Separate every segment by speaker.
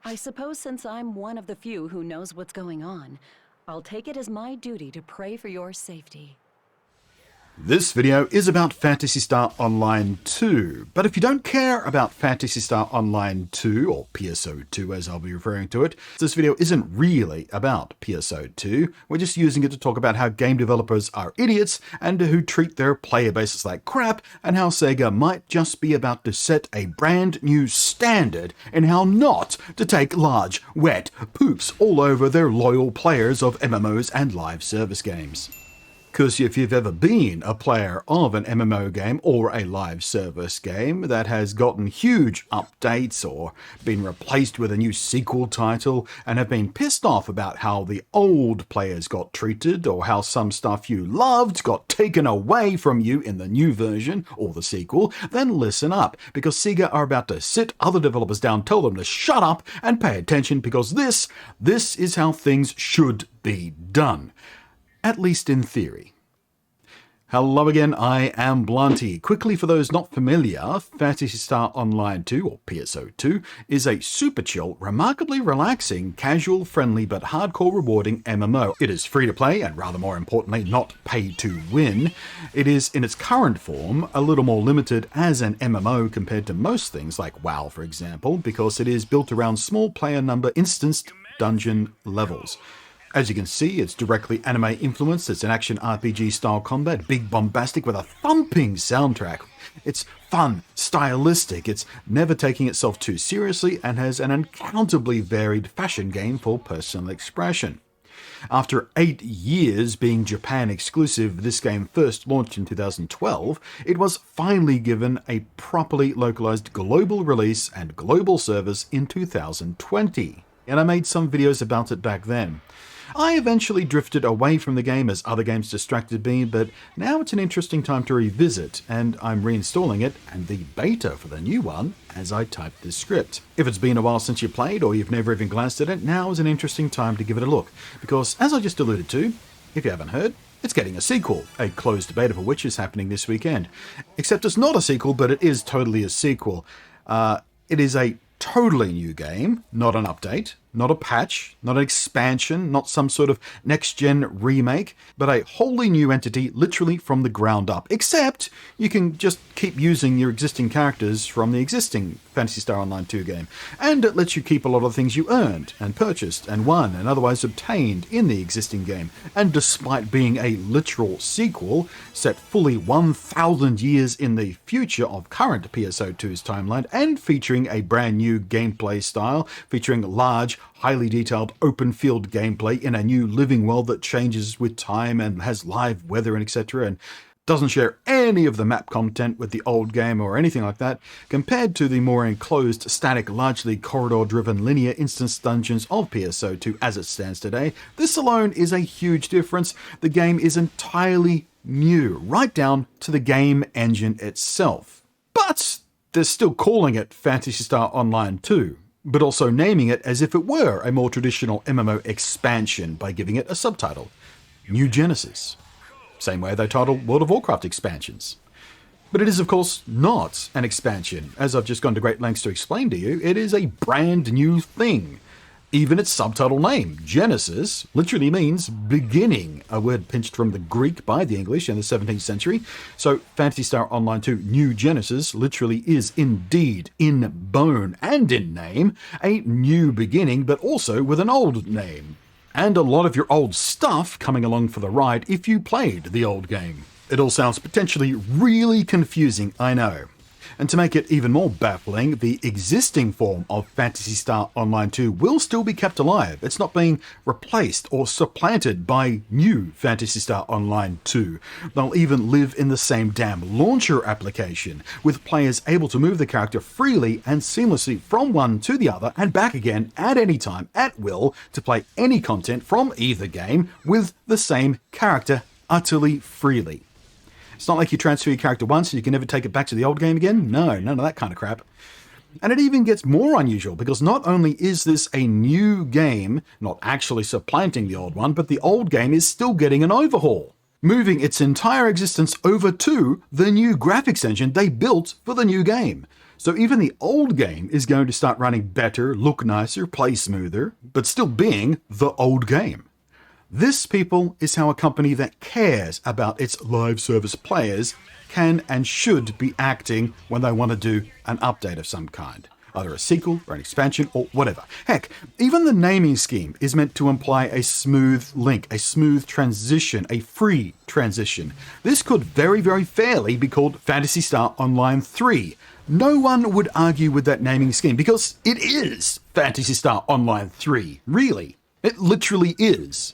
Speaker 1: I suppose since I'm one of the few who knows what's going on, I'll take it as my duty to pray for your safety.
Speaker 2: This video is about Phantasy Star Online 2, but if you don't care about Phantasy Star Online 2, or PSO2 as I'll be referring to it, this video isn't really about PSO2. We're just using it to talk about how game developers are idiots and who treat their player bases like crap, and how Sega might just be about to set a brand new standard in how not to take large, wet poops all over their loyal players of MMOs and live service games. Because if you've ever been a player of an MMO game or a live service game that has gotten huge updates or been replaced with a new sequel title and have been pissed off about how the old players got treated or how some stuff you loved got taken away from you in the new version or the sequel, then listen up, because Sega are about to sit other developers down, tell them to shut up and pay attention, because this is how things should be done. At least in theory. Hello again, I am Blunty. Quickly, for those not familiar, Phantasy Star Online 2, or PSO2, is a super chill, remarkably relaxing, casual, friendly, but hardcore rewarding MMO. It is free to play, and rather more importantly, not pay to win. It is, in its current form, a little more limited as an MMO compared to most things like WoW, for example, because it is built around small player number instanced dungeon levels. As you can see, it's directly anime influenced. It's an action RPG style combat, big bombastic with a thumping soundtrack. It's fun, stylistic, it's never taking itself too seriously, and has an uncountably varied fashion game for personal expression. After 8 years being Japan exclusive, this game first launched in 2012, it was finally given a properly localized global release and global service in 2020. And I made some videos about it back then. I eventually drifted away from the game as other games distracted me, but now it's an interesting time to revisit, and I'm reinstalling it and the beta for the new one as I type this script. If it's been a while since you played, or you've never even glanced at it, now is an interesting time to give it a look, because as I just alluded to, if you haven't heard, it's getting a sequel, a closed beta for which is happening this weekend. Except it's not a sequel, but it is totally a sequel. It is a totally new game, not an update, not a patch, not an expansion, not some sort of next-gen remake, but a wholly new entity literally from the ground up. Except you can just keep using your existing characters from the existing Phantasy Star Online 2 game, and it lets you keep a lot of things you earned and purchased and won and otherwise obtained in the existing game. And despite being a literal sequel, set fully 1,000 years in the future of current PSO2's timeline, and featuring a brand new gameplay style, featuring large, highly detailed open field gameplay in a new living world that changes with time and has live weather and etc. and doesn't share any of the map content with the old game or anything like that, compared to the more enclosed, static, largely corridor-driven linear instance dungeons of PSO2 as it stands today. This alone is a huge difference. The game is entirely new, right down to the game engine itself. But they're still calling it Phantasy Star Online 2, but also naming it as if it were a more traditional MMO expansion by giving it a subtitle, New Genesis. Same way they title World of Warcraft expansions. But it is of course not an expansion. As I've just gone to great lengths to explain to you, it is a brand new thing. Even its subtitle name, Genesis, literally means beginning, a word pinched from the Greek by the English in the 17th century. So Phantasy Star Online 2 New Genesis literally is indeed, in bone and in name, a new beginning, but also with an old name. And a lot of your old stuff coming along for the ride if you played the old game. It all sounds potentially really confusing, I know. And to make it even more baffling, the existing form of Phantasy Star Online 2 will still be kept alive. It's not being replaced or supplanted by new Phantasy Star Online 2. They'll even live in the same damn launcher application, with players able to move the character freely and seamlessly from one to the other and back again at any time, at will, to play any content from either game with the same character utterly freely. It's not like you transfer your character once and you can never take it back to the old game again. No, none of that kind of crap. And it even gets more unusual, because not only is this a new game, not actually supplanting the old one, but the old game is still getting an overhaul, moving its entire existence over to the new graphics engine they built for the new game. So even the old game is going to start running better, look nicer, play smoother, but still being the old game. This, people, is how a company that cares about its live service players can and should be acting when they want to do an update of some kind. Either a sequel or an expansion or whatever. Heck, even the naming scheme is meant to imply a smooth link, a smooth transition, a free transition. This could very, very fairly be called Phantasy Star Online 3. No one would argue with that naming scheme because it is Phantasy Star Online 3. Really. It literally is.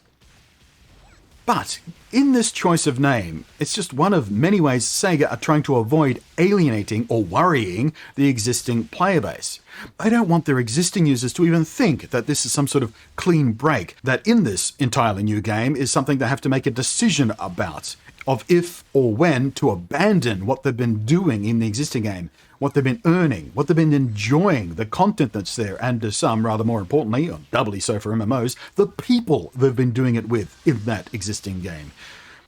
Speaker 2: But in this choice of name, it's just one of many ways Sega are trying to avoid alienating or worrying the existing player base. They don't want their existing users to even think that this is some sort of clean break, that in this entirely new game is something they have to make a decision about, of if or when to abandon what they've been doing in the existing game, what they've been earning, what they've been enjoying, the content that's there, and to some, rather more importantly, or doubly so for MMOs, the people they've been doing it with in that existing game.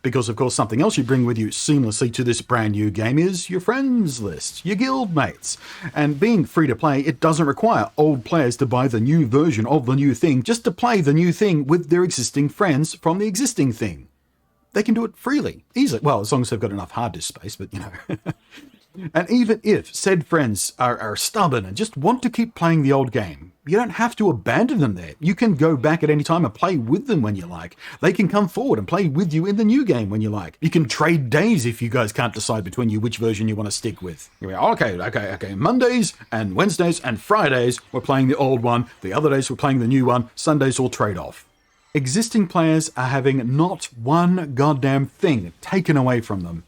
Speaker 2: Because, of course, something else you bring with you seamlessly to this brand new game is your friends list, your guild mates. And being free to play, it doesn't require old players to buy the new version of the new thing just to play the new thing with their existing friends from the existing thing. They can do it freely, easily. Well, as long as they've got enough hard disk space, but you know. And even if said friends are stubborn and just want to keep playing the old game, you don't have to abandon them there. You can go back at any time and play with them when you like. They can come forward and play with you in the new game when you like. You can trade days if you guys can't decide between you which version you want to stick with. You go, okay. Mondays and Wednesdays and Fridays we're playing the old one. The other days we're playing the new one. Sundays will trade off. Existing players are having not one goddamn thing taken away from them.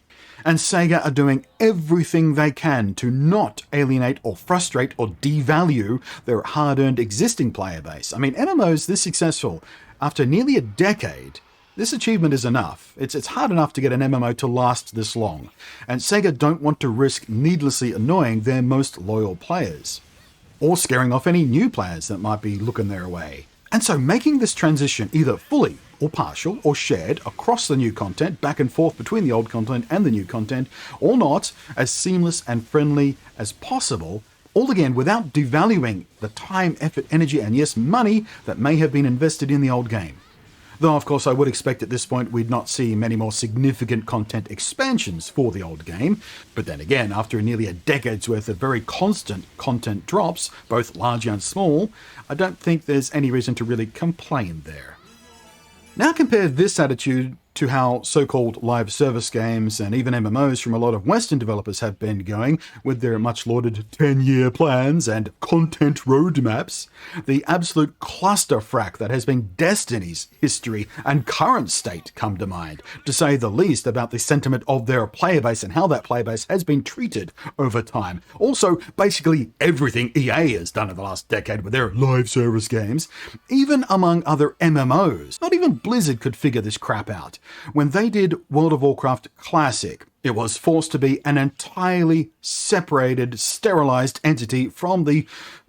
Speaker 2: And Sega are doing everything they can to not alienate or frustrate or devalue their hard-earned existing player base. I mean, MMOs this successful, after nearly a decade, this achievement is enough. It's hard enough to get an MMO to last this long. And Sega don't want to risk needlessly annoying their most loyal players, or scaring off any new players that might be looking their way. And so making this transition either fully or partial or shared across the new content, back and forth between the old content and the new content, or not, as seamless and friendly as possible, all again without devaluing the time, effort, energy, and yes, money that may have been invested in the old game. Though, of course, I would expect at this point we'd not see many more significant content expansions for the old game. But then again, after nearly a decade's worth of very constant content drops, both large and small, I don't think there's any reason to really complain there. Now compare this attitude to how so-called live service games and even MMOs from a lot of Western developers have been going with their much-lauded 10-year plans and content roadmaps. The absolute clusterfuck that has been Destiny's history and current state come to mind, to say the least about the sentiment of their player base and how that player base has been treated over time. Also, basically everything EA has done in the last decade with their live service games, even among other MMOs. Not even Blizzard could figure this crap out. When they did World of Warcraft Classic, it was forced to be an entirely separated, sterilized entity from the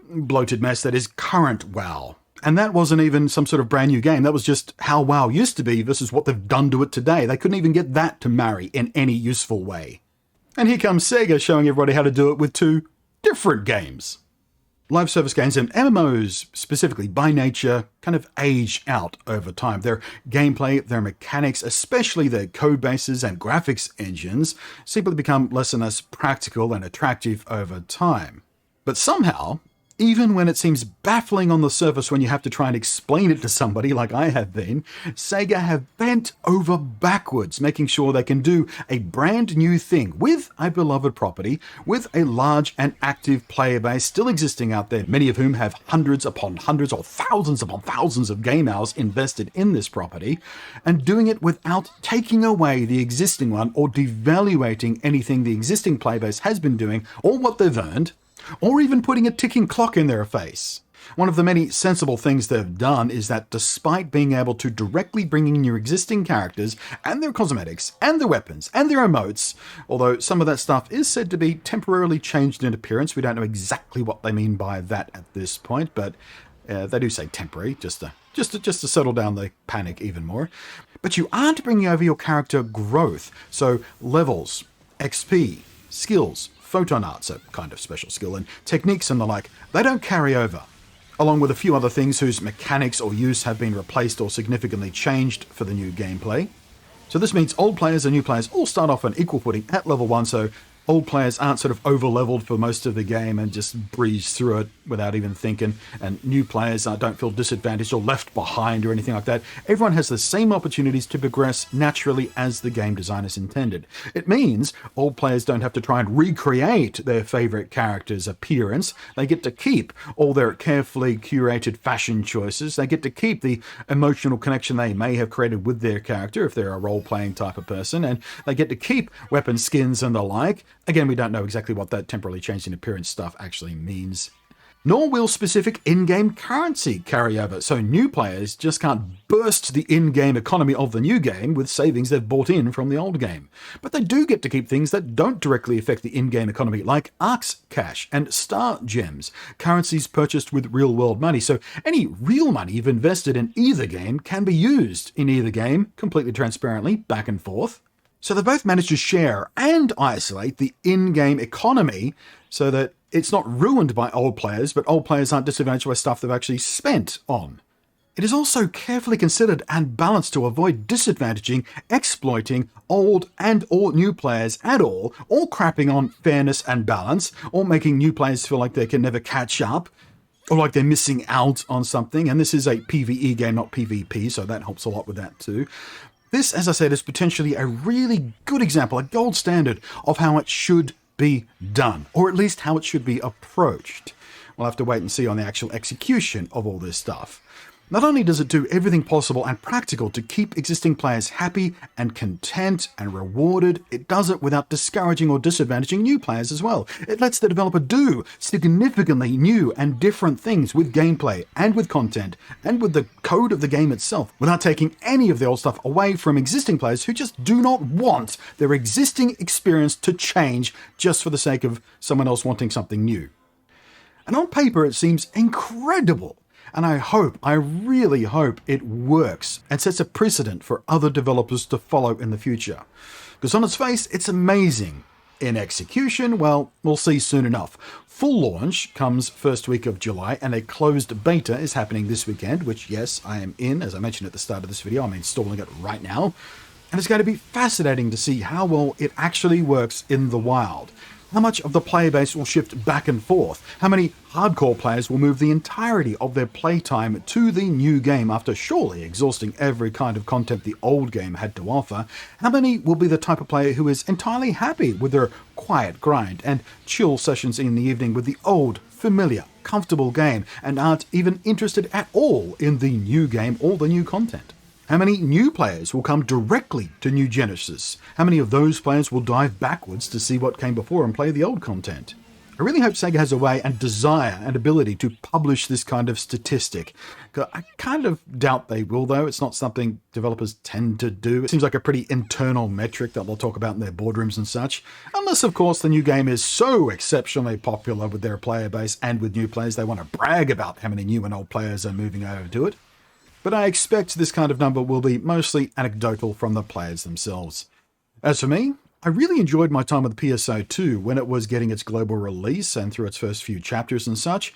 Speaker 2: bloated mess that is current WoW. And that wasn't even some sort of brand new game. That was just how WoW used to be versus what they've done to it today. They couldn't even get that to marry in any useful way. And here comes Sega showing everybody how to do it with two different games. Live service games and MMOs specifically, by nature, kind of age out over time. Their gameplay, their mechanics, especially their code bases and graphics engines, simply become less and less practical and attractive over time. But somehow, even when it seems baffling on the surface when you have to try and explain it to somebody like I have been, Sega have bent over backwards, making sure they can do a brand new thing with a beloved property, with a large and active player base still existing out there, many of whom have hundreds upon hundreds or thousands upon thousands of game hours invested in this property, and doing it without taking away the existing one or devaluating anything the existing player base has been doing or what they've earned, or even putting a ticking clock in their face. One of the many sensible things they've done is that despite being able to directly bring in your existing characters and their cosmetics and their weapons and their emotes, although some of that stuff is said to be temporarily changed in appearance, we don't know exactly what they mean by that at this point, but they do say temporary, just to settle down the panic even more. But you aren't bringing over your character growth, so levels, XP, skills, photon arts, a kind of special skill, and techniques and the like, they don't carry over, along with a few other things whose mechanics or use have been replaced or significantly changed for the new gameplay. So this means old players and new players all start off on equal footing at level 1, so old players aren't sort of over-leveled for most of the game and just breeze through it without even thinking, and new players don't feel disadvantaged or left behind or anything like that. Everyone has the same opportunities to progress naturally as the game designers intended. It means old players don't have to try and recreate their favorite character's appearance. They get to keep all their carefully curated fashion choices. They get to keep the emotional connection they may have created with their character if they're a role-playing type of person, and they get to keep weapon skins and the like. Again, we don't know exactly what that temporarily changed in appearance stuff actually means. Nor will specific in-game currency carry over, so new players just can't burst the in-game economy of the new game with savings they've bought in from the old game. But they do get to keep things that don't directly affect the in-game economy, like Arcs Cash and Star Gems, currencies purchased with real-world money, so any real money you've invested in either game can be used in either game, completely transparently, back and forth. So they both manage to share and isolate the in-game economy so that it's not ruined by old players, but old players aren't disadvantaged by stuff they've actually spent on. It is also carefully considered and balanced to avoid disadvantaging, exploiting old and or new players at all, or crapping on fairness and balance, or making new players feel like they can never catch up, or like they're missing out on something. And this is a PvE game, not PvP, so that helps a lot with that too. This, as I said, is potentially a really good example, a gold standard of how it should be done, or at least how it should be approached. We'll have to wait and see on the actual execution of all this stuff. Not only does it do everything possible and practical to keep existing players happy and content and rewarded, it does it without discouraging or disadvantaging new players as well. It lets the developer do significantly new and different things with gameplay and with content and with the code of the game itself without taking any of the old stuff away from existing players who just do not want their existing experience to change just for the sake of someone else wanting something new. And on paper, it seems incredible. And I really hope it works and sets a precedent for other developers to follow in the future. Because on its face, it's amazing. In execution, well, we'll see soon enough. Full launch comes first week of July, and a closed beta is happening this weekend, which, yes, I am in. As I mentioned at the start of this video, I'm installing it right now. And it's going to be fascinating to see how well it actually works in the wild. How much of the player base will shift back and forth? How many hardcore players will move the entirety of their playtime to the new game after surely exhausting every kind of content the old game had to offer? How many will be the type of player who is entirely happy with their quiet grind and chill sessions in the evening with the old, familiar, comfortable game and aren't even interested at all in the new game or the new content? How many new players will come directly to New Genesis? How many of those players will dive backwards to see what came before and play the old content? I really hope Sega has a way and desire and ability to publish this kind of statistic. I kind of doubt they will, though. It's not something developers tend to do. It seems like a pretty internal metric that they'll talk about in their boardrooms and such. Unless, of course, the new game is so exceptionally popular with their player base and with new players, they want to brag about how many new and old players are moving over to it. But I expect this kind of number will be mostly anecdotal from the players themselves. As for me, I really enjoyed my time with the PSO2 when it was getting its global release and through its first few chapters and such.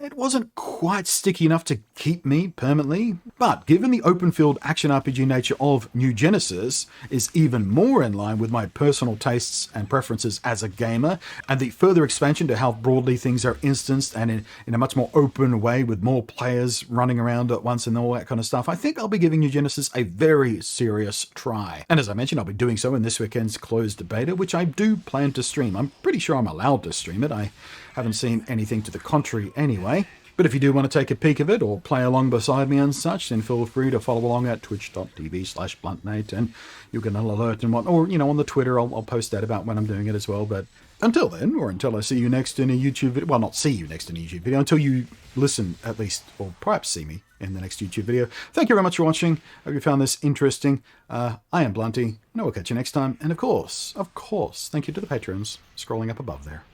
Speaker 2: It wasn't quite sticky enough to keep me permanently, but given the open-field action RPG nature of New Genesis is even more in line with my personal tastes and preferences as a gamer, and the further expansion to how broadly things are instanced and in a much more open way with more players running around at once and all that kind of stuff, I think I'll be giving New Genesis a very serious try. And as I mentioned, I'll be doing so in this weekend's closed beta, which I do plan to stream. I'm pretty sure I'm allowed to stream it. I haven't seen anything to the contrary anyway. But if you do want to take a peek of it or play along beside me and such, then feel free to follow along at twitch.tv/bluntnate and you'll get an alert and what, or, on the Twitter, I'll post that about when I'm doing it as well. But until then, or until I see you next in a YouTube video, well, not see you next in a YouTube video, until you listen at least, or perhaps see me in the next YouTube video. Thank you very much for watching. Hope you found this interesting. I am Blunty, and I will catch you next time. And of course, thank you to the patrons scrolling up above there.